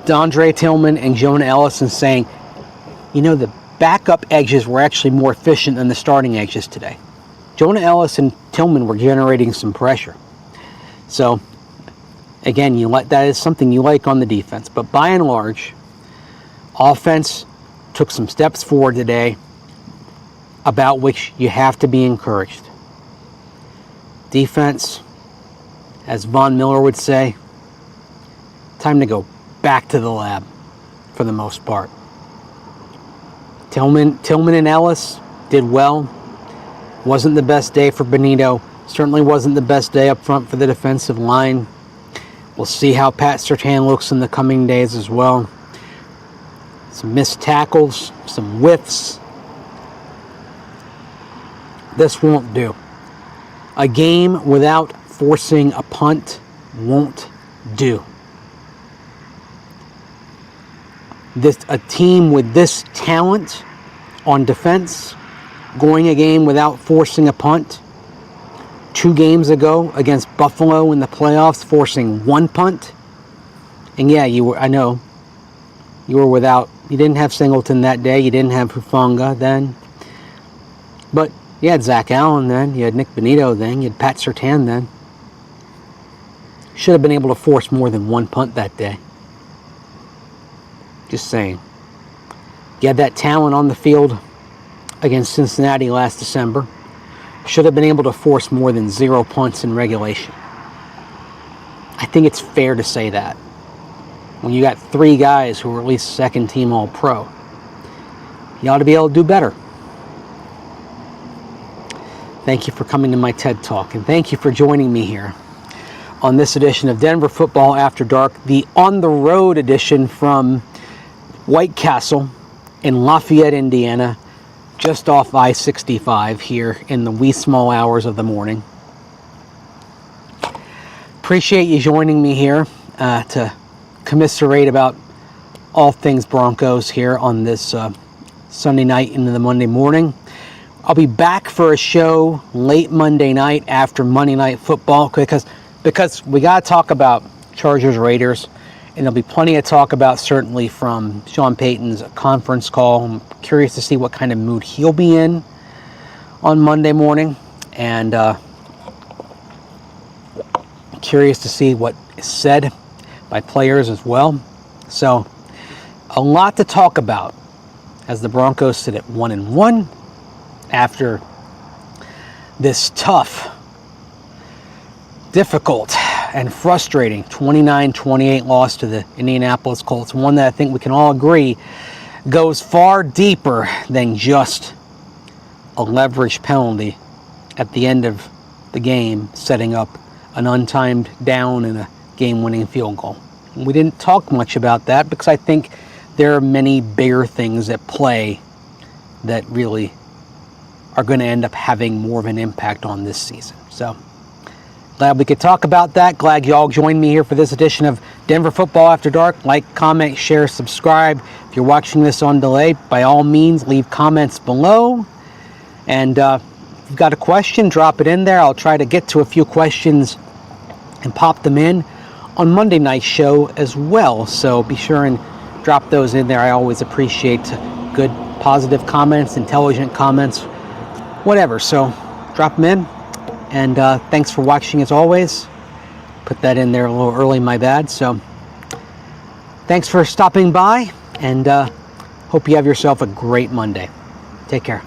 DeAndre Tillman and Jonah Ellis and saying, the backup edges were actually more efficient than the starting edges today. Jonah Ellis and Tillman were generating some pressure. So, again, that is something you like on the defense. But by and large, offense took some steps forward today about which you have to be encouraged. Defense, as Von Miller would say, time to go back to the lab for the most part. Tillman and Ellis did well. Wasn't the best day for Benito. Certainly wasn't the best day up front for the defensive line. We'll see how Pat Surtain looks in the coming days as well. Some missed tackles, some whiffs. This won't do. A game without forcing a punt won't do. a team with this talent on defense, going a game without forcing a punt. 2 games ago against Buffalo in the playoffs, forcing 1 punt. And yeah, I know, you didn't have Singleton that day, you didn't have Hufanga then. But you had Zach Allen then, you had Nick Bonito then, you had Pat Surtain then. Should have been able to force more than 1 punt that day. Just saying. You had that talent on the field against Cincinnati last December. Should have been able to force more than 0 punts in regulation. I think it's fair to say that. When you got 3 guys who are at least second team All-Pro, you ought to be able to do better. Thank you for coming to my TED Talk, and thank you for joining me here on this edition of Denver Football After Dark, the on-the-road edition from White Castle in Lafayette, Indiana, just off I-65 here in the wee small hours of the morning. Appreciate you joining me here to commiserate about all things Broncos here on this Sunday night into the Monday morning. I'll be back for a show late Monday night after Monday Night Football because we got to talk about Chargers-Raiders, and there'll be plenty to talk about certainly from Sean Payton's conference call. I'm curious to see what kind of mood he'll be in on Monday morning, and curious to see what is said by players as well. So a lot to talk about as the Broncos sit at 1-1 after this tough, difficult, and frustrating 29-28 loss to the Indianapolis Colts. One that I think we can all agree goes far deeper than just a leverage penalty at the end of the game, setting up an untimed down and a game-winning field goal. We didn't talk much about that because I think there are many bigger things at play that really are going to end up having more of an impact on this season. So glad we could talk about that. Glad you all joined me here for this edition of Denver Football After Dark. Like, comment, share, subscribe. If you're watching this on delay, by all means, leave comments below. And if you've got a question, drop it in there. I'll try to get to a few questions and pop them in on Monday night's show as well. So be sure and drop those in there. I always appreciate good, positive comments, intelligent comments, whatever. So drop them in. And thanks for watching as always. Put that in there a little early, my bad. So thanks for stopping by, and hope you have yourself a great Monday. Take care.